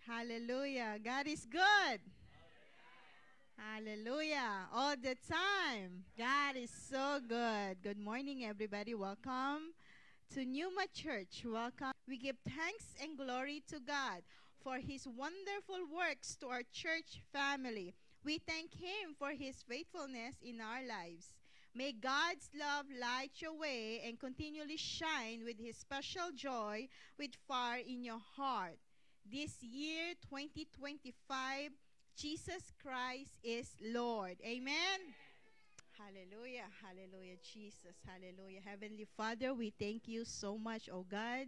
Hallelujah. God is good. Hallelujah. All the time. God is so good. Good morning, everybody. Welcome to Numa Church. Welcome. We give thanks and glory to God for His wonderful works to our church family. We thank Him for His faithfulness in our lives. May God's love light your way and continually shine with His special joy with fire in your heart. This year, 2025, Jesus Christ is Lord. Amen. Hallelujah, hallelujah, Jesus, hallelujah. Heavenly Father, we thank you so much, oh God,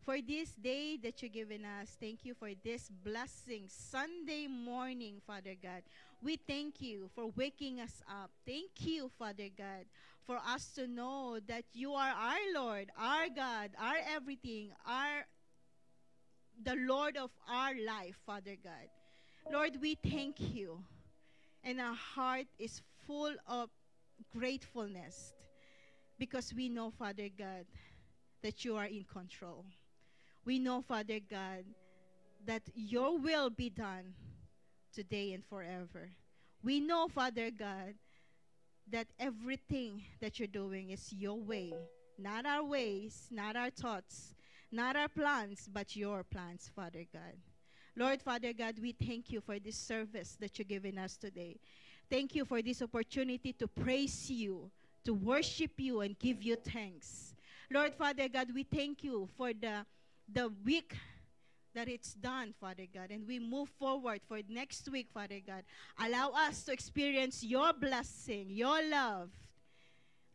for this day that you've given us. Thank you for this blessing, Sunday morning, Father God. We thank you for waking us up. Thank you, Father God, for us to know that you are our Lord, our God, our everything, the Lord of our life, Father God. Lord, we thank you. And our heart is full of gratefulness because we know, Father God, that you are in control. We know, Father God, that your will be done today and forever. We know, Father God, that everything that you're doing is your way, not our ways, not our thoughts, not our plans, but your plans, Father God. Lord, Father God, we thank you for this service that you're giving us today. Thank you for this opportunity to praise you, to worship you, and give you thanks. Lord, Father God, we thank you for the week that it's done, Father God, and we move forward for next week, Father God. Allow us to experience your blessing, your love.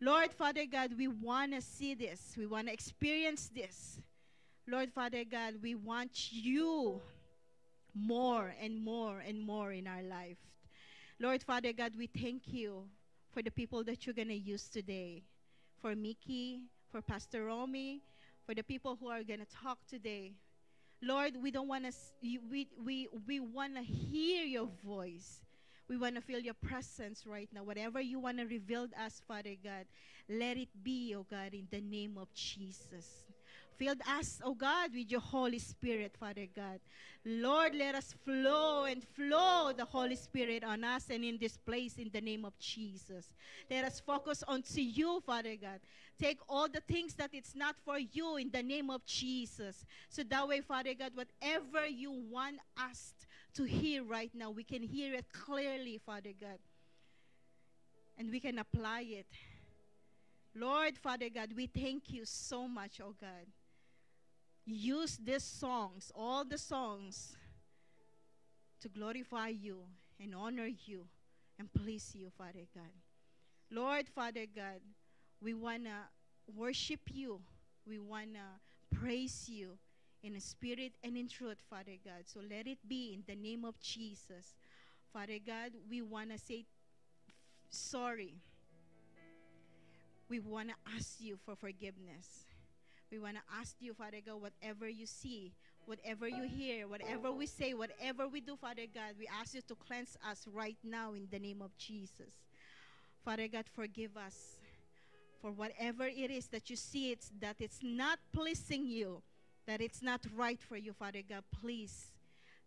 Lord, Father God, we want to see this. We want to experience this. Lord, Father God, we want you more and more and more in our life. Lord, Father God, we thank you for the people that you're going to use today. For Mickey, for Pastor Romy, for the people who are going to talk today. Lord, we don't want to, we want to hear your voice. We want to feel your presence right now. Whatever you want to reveal to us, Father God, let it be, oh God, in the name of Jesus. Fill us, oh God, with your Holy Spirit, Father God. Lord, let us flow and flow the Holy Spirit on us and in this place in the name of Jesus. Let us focus onto you, Father God. Take all the things that it's not for you in the name of Jesus. So that way, Father God, whatever you want us to hear right now, we can hear it clearly, Father God. And we can apply it. Lord, Father God, we thank you so much, oh God. Use these songs, all the songs, to glorify you and honor you and please you, Father God. Lord, Father God, we want to worship you. We want to praise you in spirit and in truth, Father God. So let it be in the name of Jesus. Father God, we want to say sorry. We want to ask you for forgiveness. We want to ask you, Father God, whatever you see, whatever you hear, whatever we say, whatever we do, Father God, we ask you to cleanse us right now in the name of Jesus. Father God, forgive us for whatever it is that you see that it's not pleasing you, that it's not right for you, Father God. Please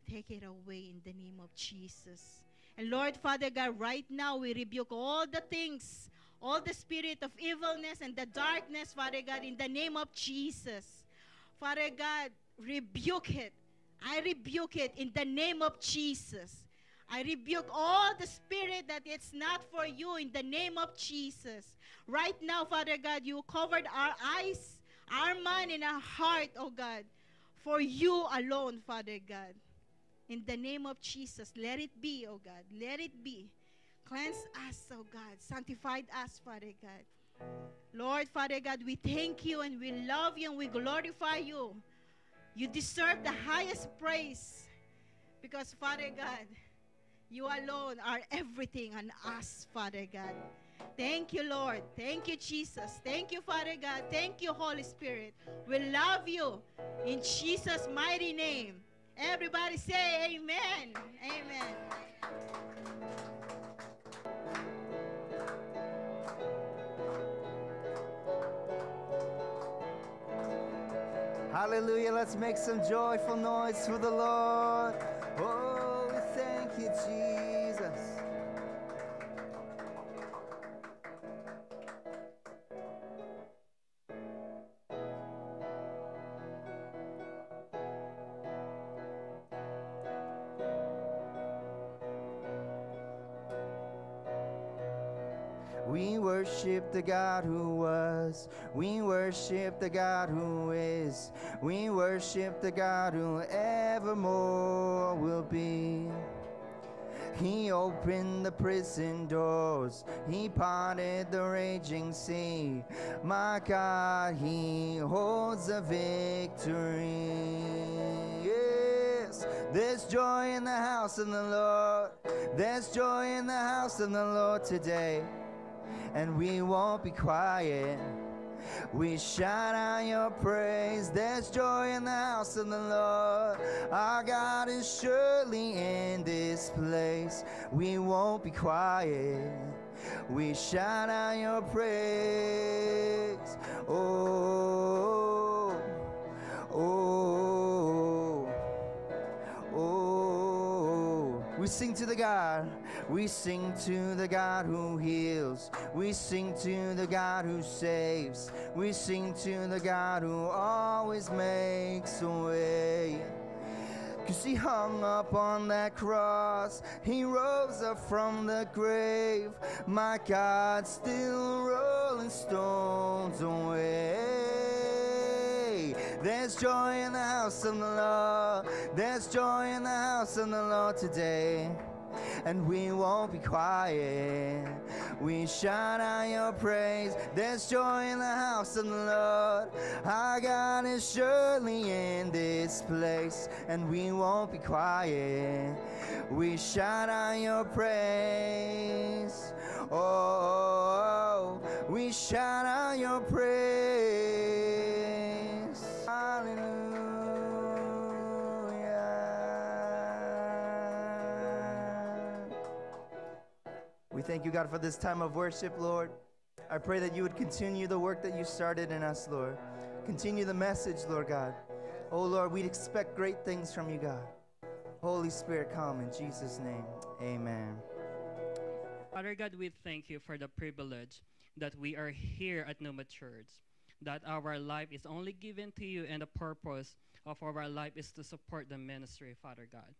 take it away in the name of Jesus. And Lord, Father God, right now we rebuke all the things, all the spirit of evilness and the darkness, Father God, in the name of Jesus. Father God, rebuke it. I rebuke it in the name of Jesus. I rebuke all the spirit that it's not for you in the name of Jesus. Right now, Father God, you covered our eyes, our mind, and our heart, oh God, for you alone, Father God. In the name of Jesus, let it be, oh God. Let it be. Cleanse us, oh God. Sanctify us, Father God. Lord, Father God, we thank you and we love you and we glorify you. You deserve the highest praise because, Father God, you alone are everything on us, Father God. Thank you, Lord. Thank you, Jesus. Thank you, Father God. Thank you, Holy Spirit. We love you in Jesus' mighty name. Everybody say amen. Amen. Hallelujah. Let's make some joyful noise for the Lord. Oh, we thank you, Jesus. We worship the God who was. We worship the God who is. We worship the God who evermore will be. He opened the prison doors. He parted the raging sea. My God, He holds the victory. Yes, there's joy in the house of the Lord. There's joy in the house of the Lord today. And we won't be quiet. We shout out your praise. There's joy in the house of the Lord. Our God is surely in this place. We won't be quiet. We shout out your praise. Oh, oh, oh. We sing to the God. We sing to the God who heals. We sing to the God who saves. We sing to the God who always makes a way. 'Cause He hung up on that cross. He rose up from the grave. My God, still rolling stones away. There's joy in the house of the Lord. There's joy in the house of the Lord today. And we won't be quiet. We shout out your praise. There's joy in the house of the Lord. Our God is surely in this place. And we won't be quiet. We shout out your praise. Oh, we shout out your praise. Hallelujah. We thank you, God, for this time of worship, Lord. I pray that you would continue the work that you started in us, Lord. Continue the message, Lord God. Oh, Lord, we expect great things from you, God. Holy Spirit, come in Jesus' name. Amen. Father God, we thank you for the privilege that we are here at Numa Church, that our life is only given to you and the purpose of our life is to support the ministry, Father God.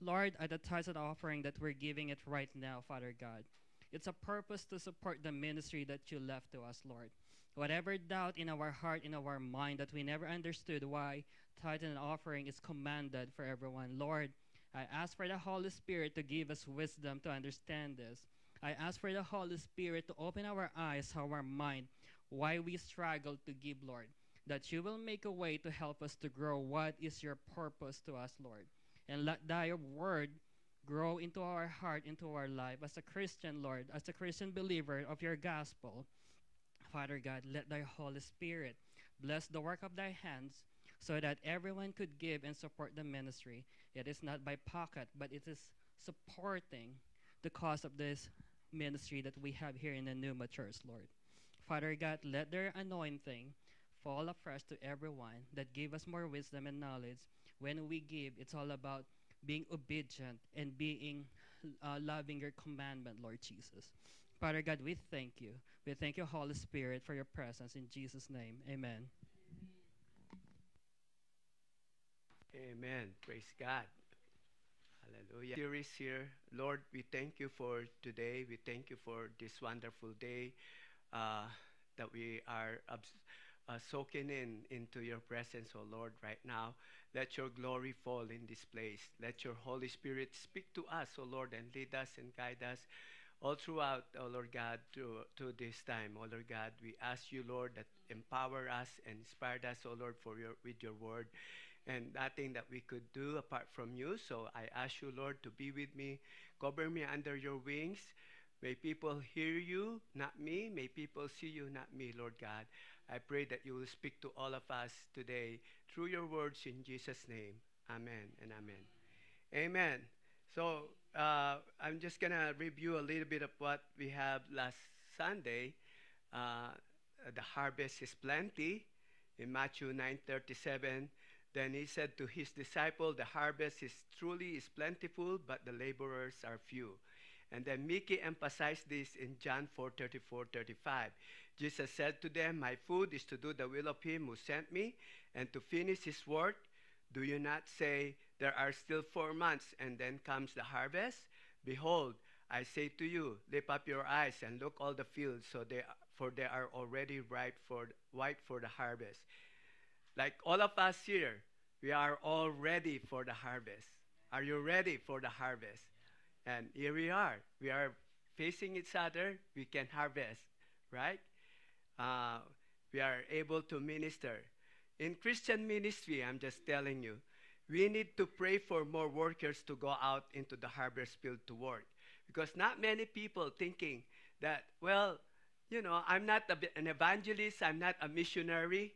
Lord, at the tithes and offering that we're giving it right now, Father God, it's a purpose to support the ministry that you left to us, Lord. Whatever doubt in our heart, in our mind, that we never understood why tithe and offering is commanded for everyone, Lord, I ask for the Holy Spirit to give us wisdom to understand this. I ask for the Holy Spirit to open our eyes, our mind, why we struggle to give, Lord, that you will make a way to help us to grow what is your purpose to us, Lord. And let thy word grow into our heart, into our life as a Christian, Lord, as a Christian believer of your gospel. Father God, let thy Holy Spirit bless the work of thy hands so that everyone could give and support the ministry. It is not by pocket, but it is supporting the cause of this ministry that we have here in the Numa Church, Lord. Father God, let their anointing fall afresh to everyone that give us more wisdom and knowledge. When we give, it's all about being obedient and being loving your commandment, Lord Jesus. Father God, we thank you. We thank you, Holy Spirit, for your presence. In Jesus' name, amen. Amen. Praise God. Hallelujah. Series here. Lord, we thank you for today. We thank you for this wonderful day uh, that we are soaking into your presence, oh Lord, right now. Let your glory fall in this place. Let your Holy Spirit speak to us, oh Lord, and lead us and guide us all throughout, oh Lord God, to this time. Oh Lord God, we ask you, Lord, that empower us and inspire us, oh Lord, with your word. And nothing that we could do apart from you. So I ask you, Lord, to be with me. Cover me under your wings. May people hear you, not me. May people see you, not me, Lord God. I pray that you will speak to all of us today through your words in Jesus' name. Amen and amen. Amen. So I'm just going to review a little bit of what we have last Sunday. The harvest is plenty. in Matthew 9:37. Then he said to his disciple, the harvest is truly is plentiful, but the laborers are few. And then Mickey emphasized this in John 4:34-35. Jesus said to them, my food is to do the will of him who sent me and to finish his work. Do you not say there are still 4 months and then comes the harvest? Behold, I say to you, lift up your eyes and look all the fields, for they are already white for the harvest. Like all of us here, we are all ready for the harvest. Are you ready for the harvest? And here we are. We are facing each other. We can harvest, right? We are able to minister. In Christian ministry, I'm just telling you, we need to pray for more workers to go out into the harvest field to work. Because not many people thinking that, well, you know, I'm not an evangelist, I'm not a missionary,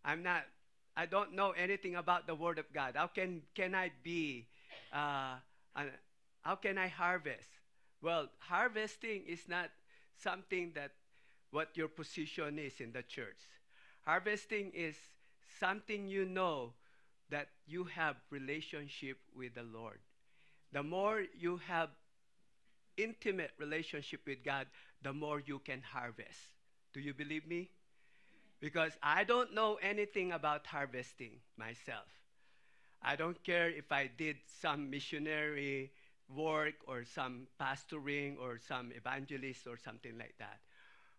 I don't know anything about the Word of God. How can I be, how can I harvest? Well, harvesting is not something that what your position is in the church. Harvesting is something you know that you have relationship with the Lord. The more you have intimate relationship with God, the more you can harvest. Do you believe me? Because I don't know anything about harvesting myself. I don't care if I did some missionary work or some pastoring or some evangelist or something like that.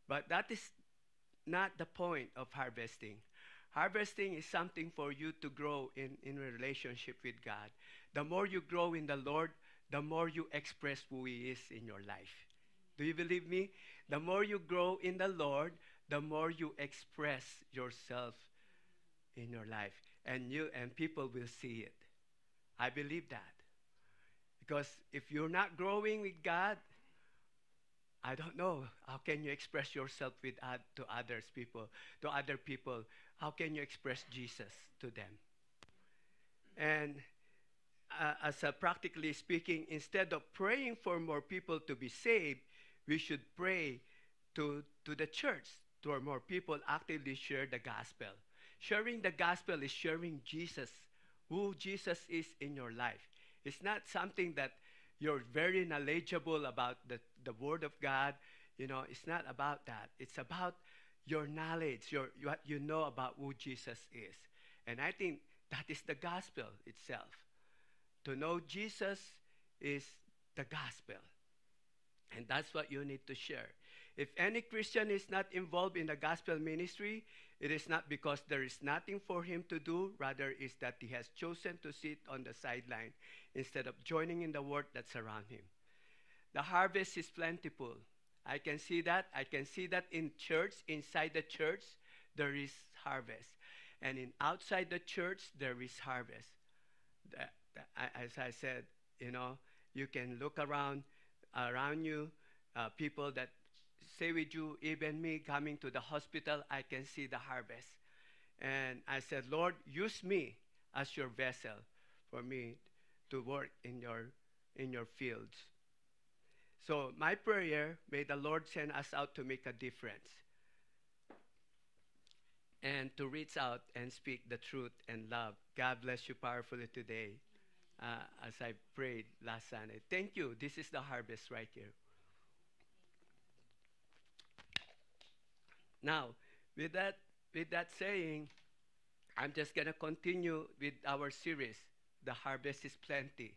But that is not the point of harvesting. Harvesting is something for you to grow in a relationship with God. The more you grow in the Lord, the more you express who He is in your life. Do you believe me? The more you grow in the Lord, the more you express yourself in your life. And people will see it. I believe that. Because if you're not growing with God, I don't know, how can you express yourself to other people? How can you express Jesus to them? And practically speaking, instead of praying for more people to be saved, we should pray to the church, to more people actively share the gospel. Sharing the gospel is sharing Jesus, who Jesus is in your life. It's not something that you're very knowledgeable about the Word of God. You know, it's not about that. It's about your knowledge, what you know about who Jesus is. And I think that is the gospel itself. To know Jesus is the gospel. And that's what you need to share. If any Christian is not involved in the gospel ministry, it is not because there is nothing for him to do. Rather, it's that he has chosen to sit on the sideline instead of joining in the work that's around him. The harvest is plentiful. I can see that. I can see that in church, inside the church, there is harvest. And outside the church, there is harvest. As I said, you know, you can look around you, people that stay with you, even me coming to the hospital, I can see the harvest. And I said, Lord, use me as your vessel for me to work in your fields. So my prayer, may the Lord send us out to make a difference and to reach out and speak the truth and love. God bless you powerfully today as I prayed last Sunday. Thank you. This is the harvest right here. Now, with that saying, I'm just going to continue with our series, The Harvest is Plenty.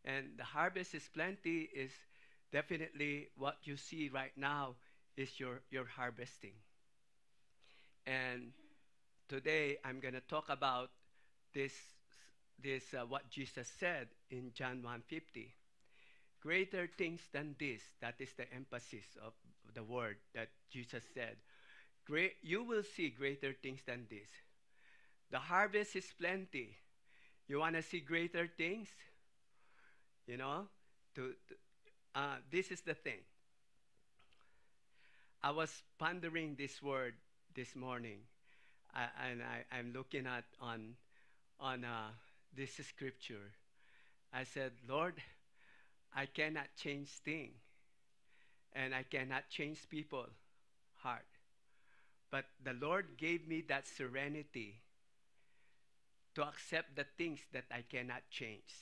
And the harvest is plenty is definitely what you see right now is your harvesting. And today I'm going to talk about this what Jesus said in John 1:50. Greater things than this, that is the emphasis of the word that Jesus said. You will see greater things than this. The harvest is plenty. You want to see greater things? You know, this is the thing. I was pondering this word this morning, and I'm looking at on this scripture. I said, Lord, I cannot change things, and I cannot change people's heart. But the Lord gave me that serenity to accept the things that I cannot change,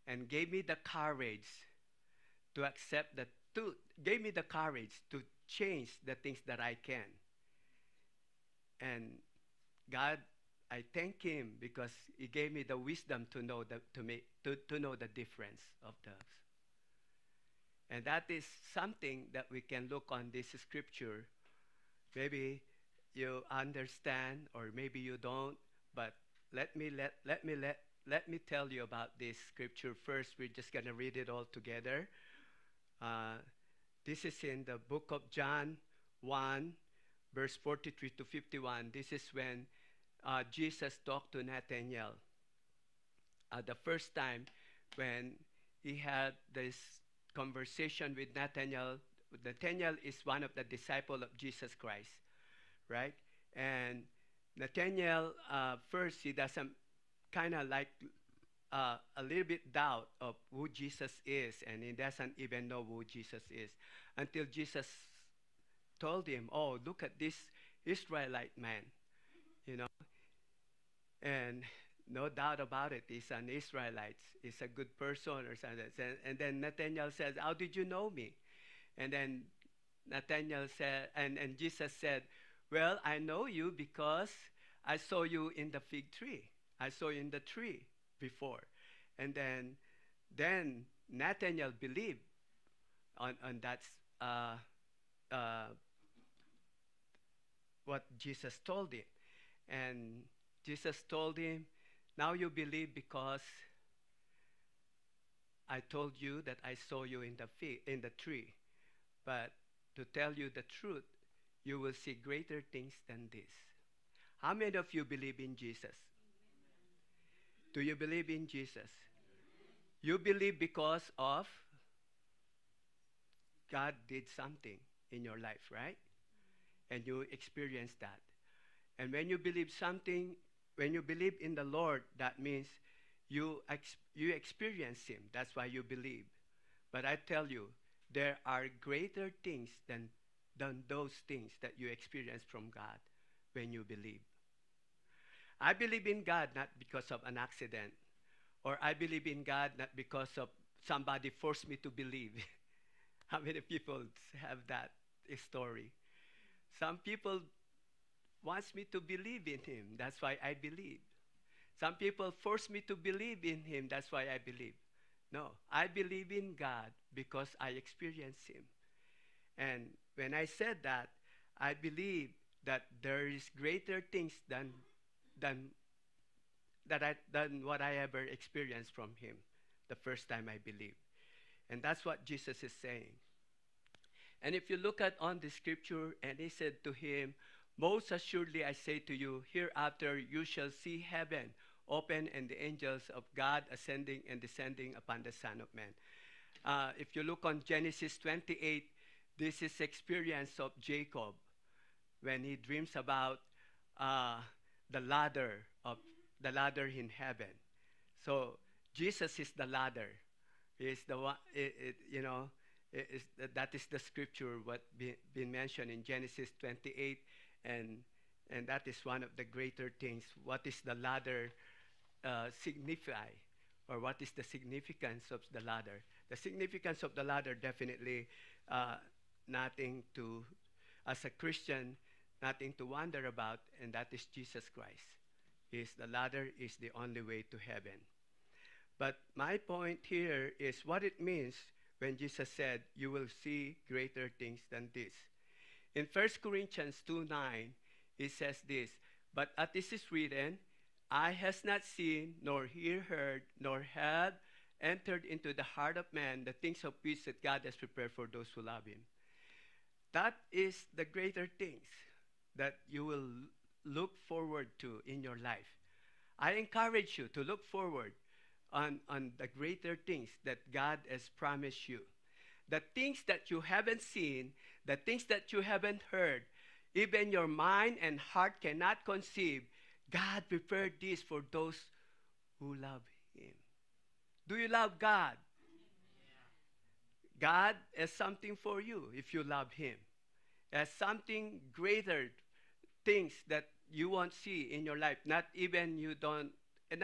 and gave me the courage to accept the truth, gave me the courage to change the things that I can. And God, I thank Him because He gave me the wisdom to know to know the difference of those. And that is something that we can look on this scripture. Maybe you understand, or maybe you don't. But let me tell you about this scripture first. We're just gonna read it all together. This is in the book of John 1, verse 43 to 51. This is when Jesus talked to Nathanael. The first time when he had this conversation with Nathanael. Nathanael is one of the disciples of Jesus Christ, right? And Nathanael, first, he doesn't kind of like a little bit doubt of who Jesus is, and he doesn't even know who Jesus is until Jesus told him, "Oh, look at this Israelite man," you know, and no doubt about it, he's an Israelite. He's a good person or something. And then Nathanael says, "How did you know me?" And then Nathanael said, and Jesus said, "Well, I know you because I saw you in the fig tree. I saw you in the tree before." And then Nathanael believed on that what Jesus told him. And Jesus told him, "Now you believe because I told you that I saw you in the tree. But to tell you the truth, you will see greater things than this." How many of you believe in Jesus? Do you believe in Jesus? You believe because of God did something in your life, right? And you experienced that. And when you believe something, when you believe in the Lord, that means you experience Him. That's why you believe. But I tell you, there are greater things than those things that you experience from God when you believe. I believe in God not because of an accident, or I believe in God not because of somebody forced me to believe. How many people have that story? Some people wants me to believe in Him. That's why I believe. Some people force me to believe in Him. That's why I believe. No, I believe in God because I experience Him. And when I said that, I believe that there is greater things than what I ever experienced from Him the first time I believed. And that's what Jesus is saying. And if you look at on the scripture, and He said to him, "Most assuredly I say to you, hereafter you shall see heaven open and the angels of God ascending and descending upon the Son of Man." If you look on Genesis 28, this is experience of Jacob when he dreams about the ladder in heaven. So Jesus is the ladder. He is the one. That is the scripture what been mentioned in Genesis 28, and that is one of the greater things. What is the ladder signify, or what is the significance of the ladder? The significance of the ladder definitely nothing to, as a Christian, nothing to wonder about, and that is Jesus Christ. The ladder is the only way to heaven. But my point here is what it means when Jesus said, "You will see greater things than this." In 1 Corinthians 2:9, it says this, "But as this is written, eye has not seen, nor ear heard, nor have entered into the heart of man the things of which that God has prepared for those who love Him." That is the greater things that you will look forward to in your life. I encourage you to look forward on the greater things that God has promised you. The things that you haven't seen, the things that you haven't heard, even your mind and heart cannot conceive, God prepared this for those who love Him. Do you love God? God has something for you if you love Him. Has something greater things that you won't see in your life, not even you don't, and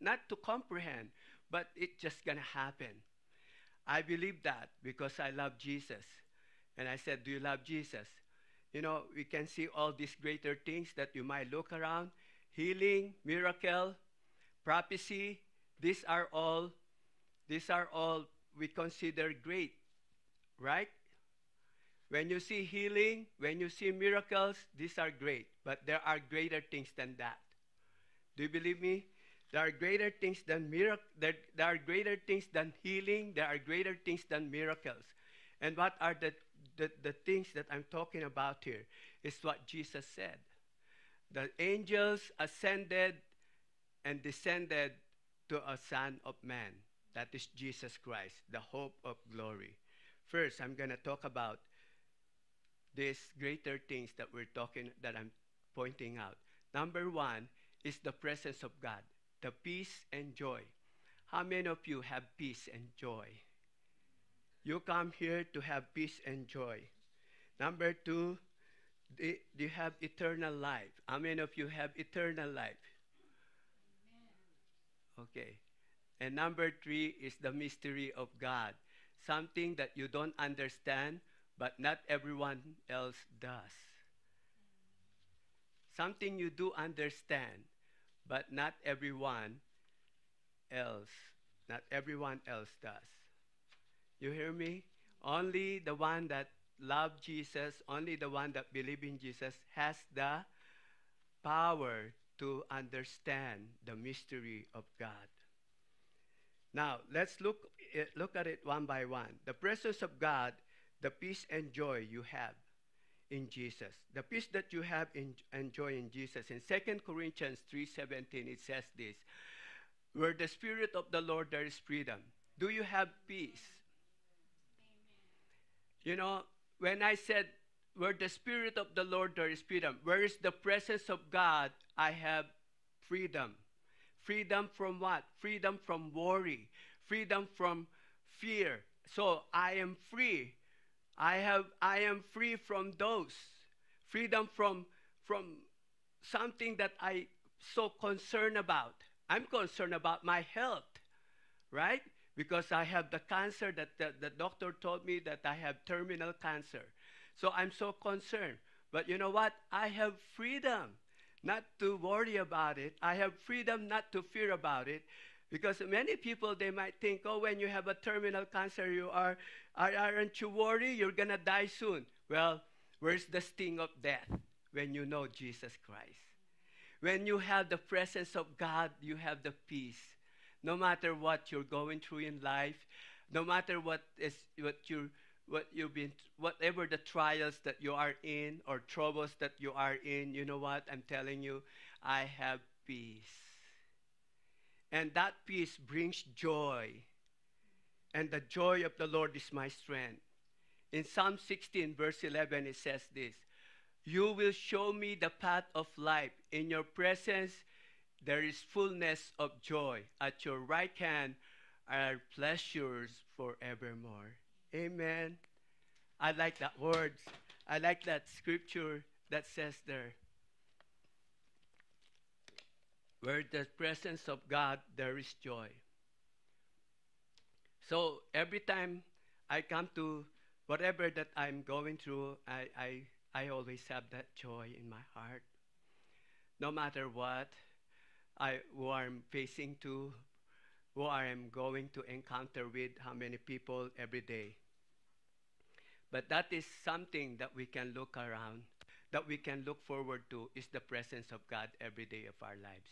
not to comprehend, but it's just gonna happen. I believe that because I love Jesus. And I said, do you love Jesus? You know, we can see all these greater things that you might look around. Healing, miracle, prophecy, these are all we consider great, right? When you see healing, when you see miracles, these are great. But there are greater things than that. Do you believe me? There are greater things than there are greater things than healing. There are greater things than miracles. And what are the things that I'm talking about here? Is what Jesus said. The angels ascended and descended to a Son of Man. That is Jesus Christ, the hope of glory. First, I'm going to talk about these greater things that I'm pointing out. Number one is the presence of God, the peace and joy. How many of you have peace and joy? You come here to have peace and joy. Number two, do you have eternal life? How many of you have eternal life? Okay. And number three is the mystery of God, something that you don't understand, but not everyone else does. Something you do understand, but not everyone else does. You hear me? Only the one that love Jesus, only the one that believe in Jesus has the power to understand the mystery of God. Now, let's look at it one by one. The presence of God, the peace and joy you have in Jesus. The peace that you have and joy in Jesus. In 2 Corinthians 3:17, it says this, where the Spirit of the Lord, there is freedom. Do you have peace? Amen. You know, when I said, where the Spirit of the Lord, there is freedom. Where is the presence of God, I have freedom. Freedom from what? Freedom from worry. Freedom from fear. So I am free. I am free from those. Freedom from something that I so concerned about. I'm concerned about my health, right? Because I have the cancer that the doctor told me that I have terminal cancer. So I'm so concerned. But you know what? I have freedom not to worry about it. I have freedom not to fear about it. Because many people, they might think, oh, when you have a terminal cancer, aren't you worried? You're going to die soon. Well, where's the sting of death when you know Jesus Christ? When you have the presence of God, you have the peace. No matter what you're going through in life, no matter whatever the trials that you are in or troubles that you are in, you know what? I'm telling you, I have peace. And that peace brings joy. And the joy of the Lord is my strength. In Psalm 16, verse 11, it says this, you will show me the path of life. In your presence, there is fullness of joy. At your right hand are pleasures forevermore. Amen. I like that words. I like that scripture that says there, where the presence of God, there is joy. So every time I come to whatever that I'm going through, I always have that joy in my heart. No matter what who I'm facing to, who I am going to encounter with, how many people every day. But that is something that we can look around, that we can look forward to, is the presence of God every day of our lives.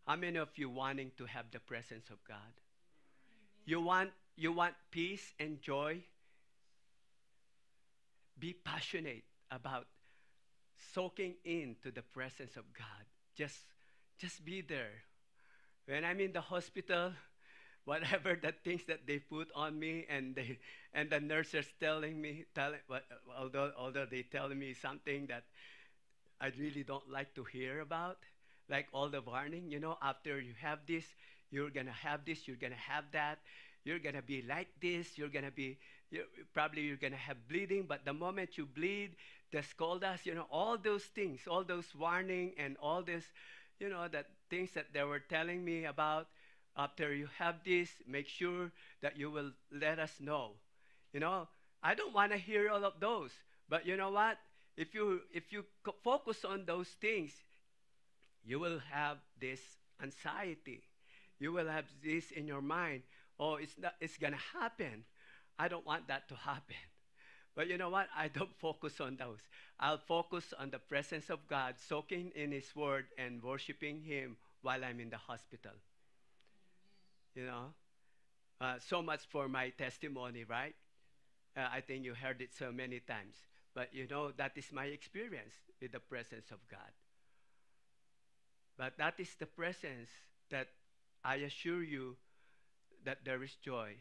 How many of you wanting to have the presence of God? You want peace and joy? Be passionate about soaking into the presence of God. Just be there. When I'm in the hospital, whatever the things that they put on me, and the nurses although they telling me something that I really don't like to hear about, like all the warning, after you have this, you're gonna have this, you're gonna have that. you're going to be like this, you're, probably you're going to have bleeding, but the moment you bleed, the scaldus, all those things, all those warning and all this, that things that they were telling me about, after you have this, make sure that you will let us know. I don't want to hear all of those, but you know what? If you focus on those things, you will have this anxiety. You will have this in your mind. Oh, it's going to happen. I don't want that to happen. But you know what? I don't focus on those. I'll focus on the presence of God, soaking in His Word and worshiping Him while I'm in the hospital. So much for my testimony, right? I think you heard it so many times. But that is my experience with the presence of God. But that is the presence that I assure you that there is joy.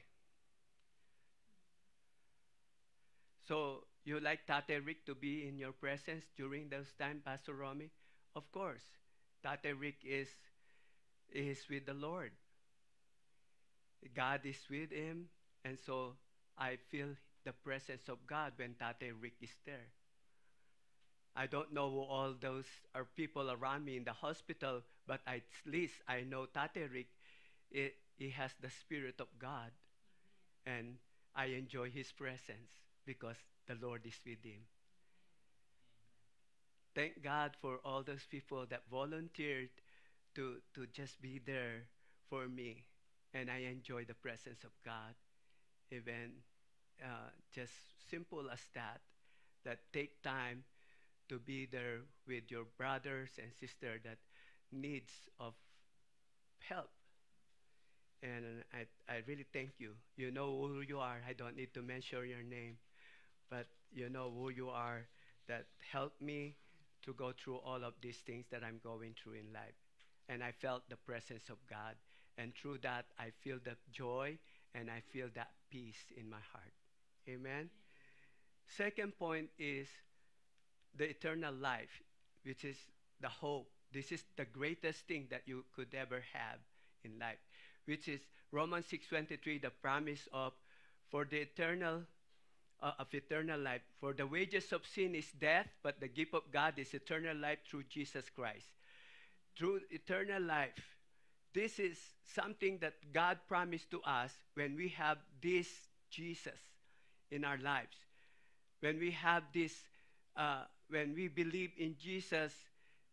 So you like Tate Rick to be in your presence during those times, Pastor Romy? Of course. Tate Rick is with the Lord. God is with him, and so I feel the presence of God when Tate Rick is there. I don't know who all those are people around me in the hospital, but at least I know Tate Rick, he has the Spirit of God, and I enjoy his presence because the Lord is with him. Thank God for all those people that volunteered to just be there for me, and I enjoy the presence of God. Even just simple as that take time to be there with your brothers and sisters that needs of help. And I really thank you. You know who you are. I don't need to mention your name, but you know who you are that helped me to go through all of these things that I'm going through in life. And I felt the presence of God. And through that, I feel that joy and I feel that peace in my heart. Amen. Second point is the eternal life, which is the hope. This is the greatest thing that you could ever have in life, which is Romans 6:23, the promise of eternal life. For the wages of sin is death, but the gift of God is eternal life through Jesus Christ. Through eternal life, this is something that God promised to us when we have this Jesus in our lives. When we have this, when we believe in Jesus,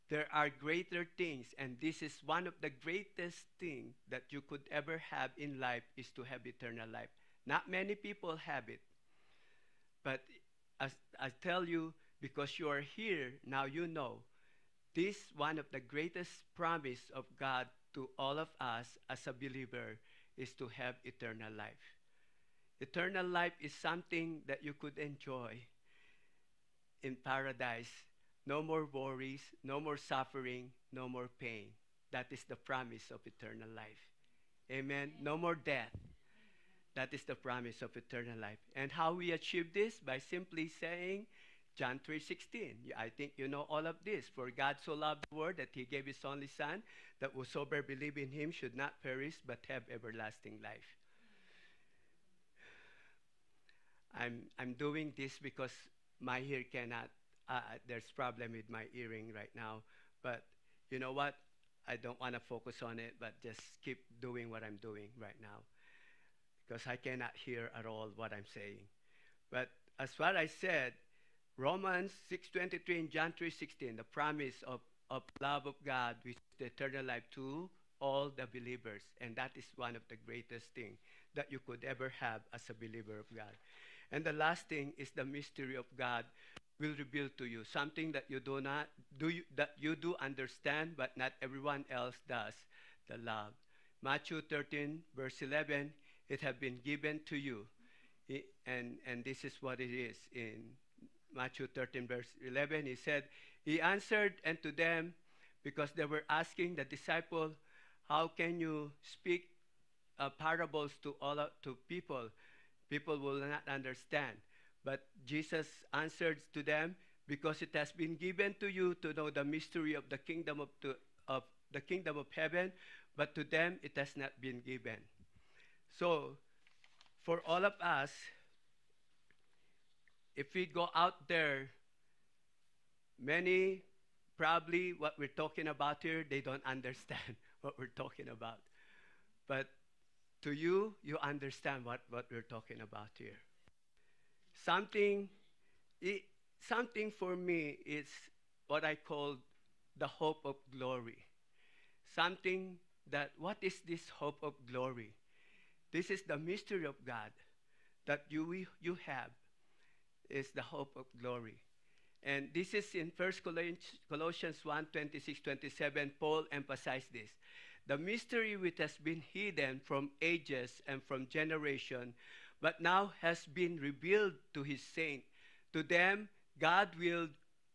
there are greater things, and this is one of the greatest things that you could ever have in life is to have eternal life. Not many people have it, but as I tell you, because you are here, now you know. This one of the greatest promise of God to all of us as a believer is to have eternal life. Eternal life is something that you could enjoy in paradise. No more worries, no more suffering, no more pain. That is the promise of eternal life. Amen. No more death. That is the promise of eternal life. And how we achieve this? By simply saying John 3:16. I think you know all of this. For God so loved the world that he gave his only Son, that whosoever believe in him should not perish but have everlasting life. I'm doing this because my ear cannot, there's problem with my hearing right now. But you know what? I don't want to focus on it, but just keep doing what I'm doing right now, because I cannot hear at all what I'm saying. But as what I said, Romans 6:23 and John 3:16, the promise of love of God, which is the eternal life to all the believers. And that is one of the greatest things that you could ever have as a believer of God. And the last thing is the mystery of God will reveal to you, something that you do not do, that you do understand, but not everyone else does, the love. Matthew 13, verse 11, it has been given to you. And this is what it is. In Matthew 13, verse 11, he said, he answered unto them, because they were asking the disciple, how can you speak parables to people? People will not understand. But Jesus answered to them, because it has been given to you to know the mystery of the kingdom of the kingdom of heaven, but to them it has not been given. So for all of us, if we go out there, many probably what we're talking about here, they don't understand what we're talking about. But to you, you understand what we're talking about here. Something, it, something for me is what I call the hope of glory. Something that, what is this hope of glory? This is the mystery of God that you have, is the hope of glory. And this is in 1 Colossians 1, 26, 27, Paul emphasized this. The mystery which has been hidden from ages and from generation, but now has been revealed to his saints. To them, God willed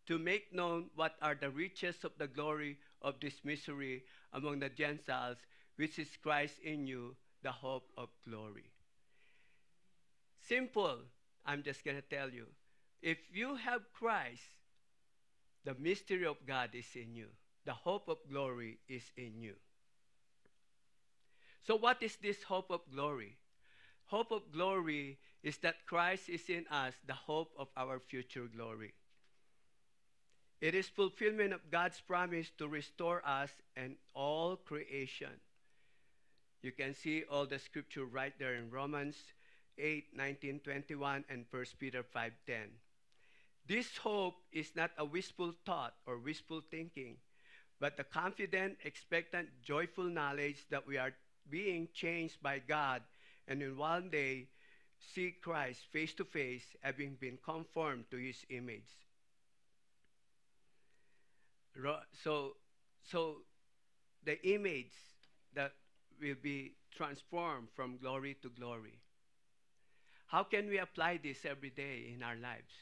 to make known what are the riches of the glory of this mystery among the Gentiles, which is Christ in you, the hope of glory. Simple, I'm just going to tell you. If you have Christ, the mystery of God is in you. The hope of glory is in you. So what is this hope of glory? Hope of glory is that Christ is in us, the hope of our future glory. It is fulfillment of God's promise to restore us and all creation. You can see all the scripture right there in Romans 8, 19, 21, and 1 Peter 5, 10. This hope is not a wishful thought or wishful thinking, but the confident, expectant, joyful knowledge that we are being changed by God and in one day see Christ face to face, having been conformed to his image. So the image that will be transformed from glory to glory. How can we apply this every day in our lives?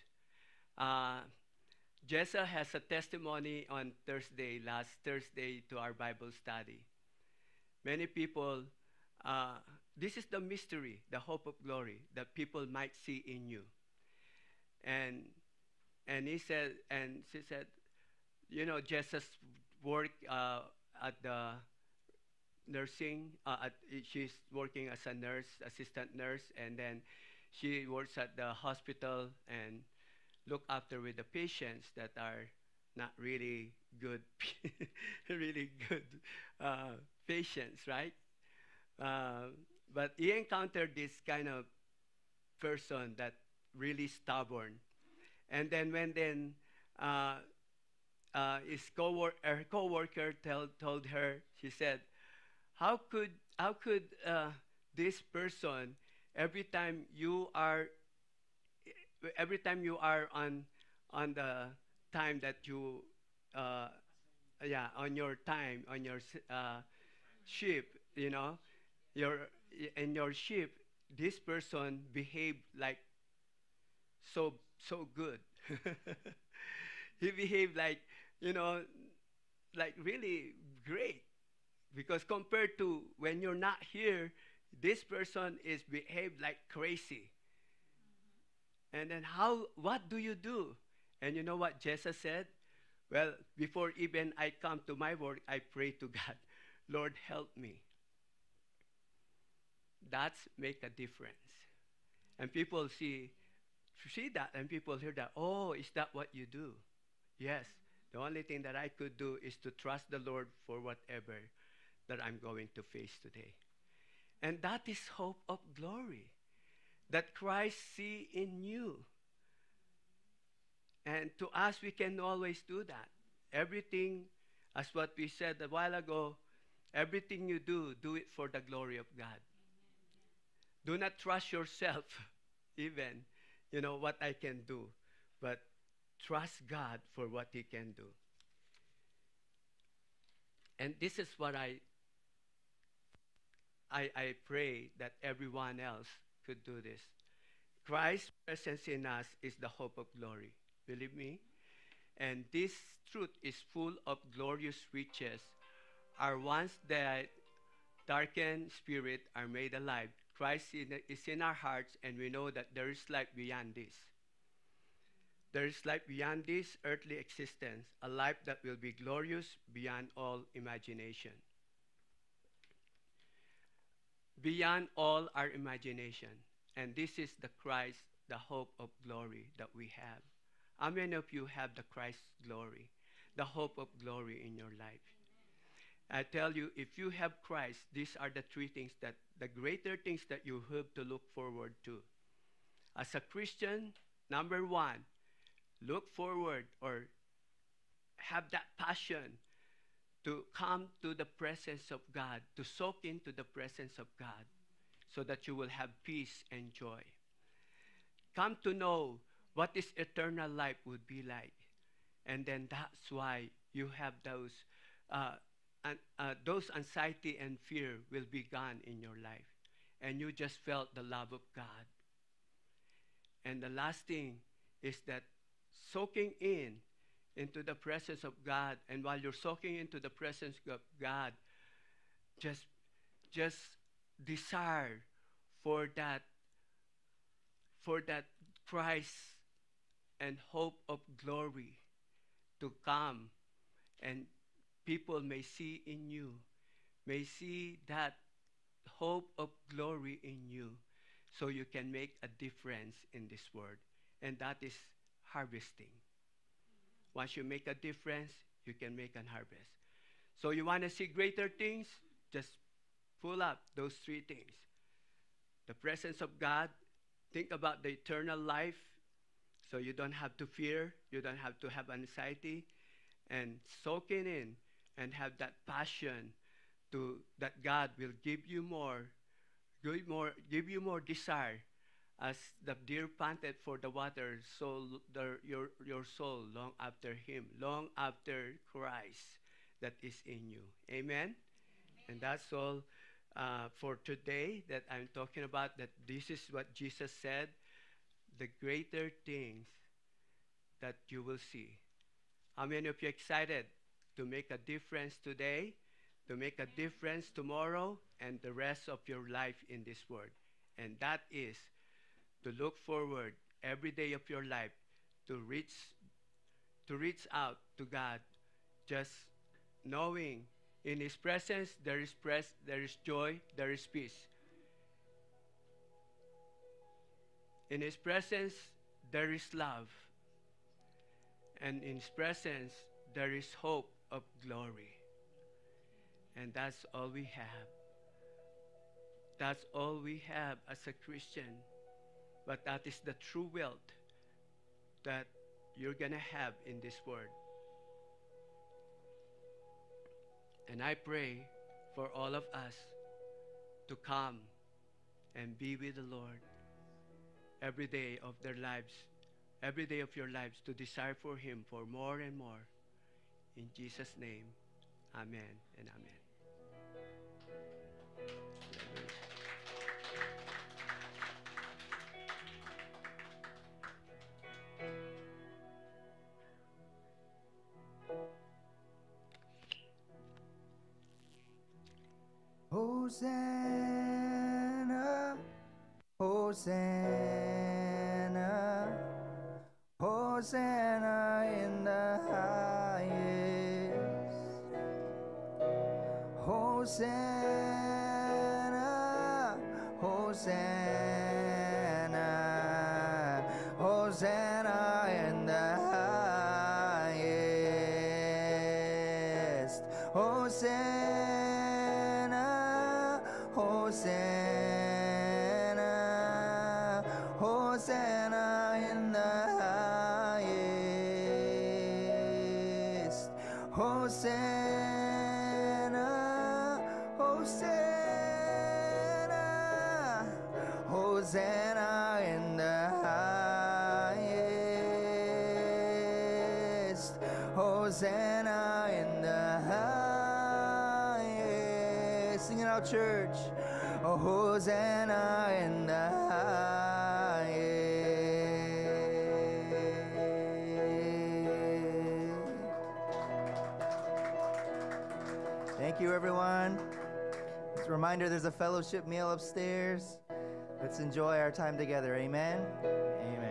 Jessa has a testimony on Thursday, last Thursday, to our Bible study. Many people, this is the mystery, the hope of glory that people might see in you. And he said, and she said, you know, Jessa's work at the nursing, she's working as a nurse, assistant nurse, and then she works at the hospital and look after with the patients that are not really good, really good patients, right? But he encountered this kind of person that really stubborn, and then when his coworker told her, she said, how could this person every time you are on the time that you on your time on your ship, you know, in your ship, this person behaved like so good. He behaved like, you know, like really great, because compared to when you're not here, this person is behaved like crazy. And then what do you do? And you know what Jessa said? Well, before even I come to my work, I pray to God, Lord, help me. That's make a difference. And people see that, and people hear that, oh, is that what you do? Yes, the only thing that I could do is to trust the Lord for whatever that I'm going to face today. And that is hope of glory, that Christ see in you. And to us, we can always do that. Everything, as what we said a while ago, everything you do it for the glory of God. Do not trust yourself, even, you know, what I can do, but trust God for what he can do. And this is what I pray that everyone else could do this. Christ's presence in us is the hope of glory. Believe me? And this truth is full of glorious riches. Our once dead, darkened spirit are made alive. Christ is in our hearts, and we know that there is life beyond this. There is life beyond this earthly existence, a life that will be glorious beyond all imagination. Beyond all our imagination. And this is the Christ, the hope of glory that we have. How many of you have the Christ glory, the hope of glory in your life? I tell you, if you have Christ, these are the three things that, the greater things that you have to look forward to. As a Christian, number one, look forward or have that passion to come to the presence of God, to soak into the presence of God, so that you will have peace and joy. Come to know what this eternal life would be like. And then that's why you have those anxiety and fear will be gone in your life. And you just felt the love of God. And the last thing is that soaking into the presence of God, and while you're soaking into the presence of God, just desire for that Christ and hope of glory to come, and people may see in you, may see that hope of glory in you, so you can make a difference in this world. And that is harvesting. Once you make a difference, you can make a harvest. So you want to see greater things? Just pull up those three things. The presence of God. Think about the eternal life, so you don't have to fear, you don't have to have anxiety, and soaking in and have that passion that God will give you more desire. As the deer panted for the water, so your soul long after Him, long after Christ that is in you. Amen? And that's all for today that I'm talking about, that this is what Jesus said, the greater things that you will see. How many of you excited to make a difference today, to make a difference tomorrow, and the rest of your life in this world? And that is to look forward every day of your life to reach out to God, just knowing in His presence there is joy, there is peace. In His presence there is love, and in His presence there is hope of glory. And that's all we have. That's all we have as a Christian. But that is the true wealth that you're going to have in this world. And I pray for all of us to come and be with the Lord every day of their lives, every day of your lives, to desire for Him for more and more. In Jesus' name, amen and amen. Hosanna, Hosanna, Hosanna in the highest. Hosanna, Hosanna, Hosanna in the highest. Hosanna, Hosanna, Hosanna in the highest. Hosanna, Hosanna, Hosanna in the highest. Hosanna in the highest. Sing it out, church. Oh, Hosanna in the highest. Thank you, everyone. Just a reminder, there's a fellowship meal upstairs. Let's enjoy our time together. Amen. Amen.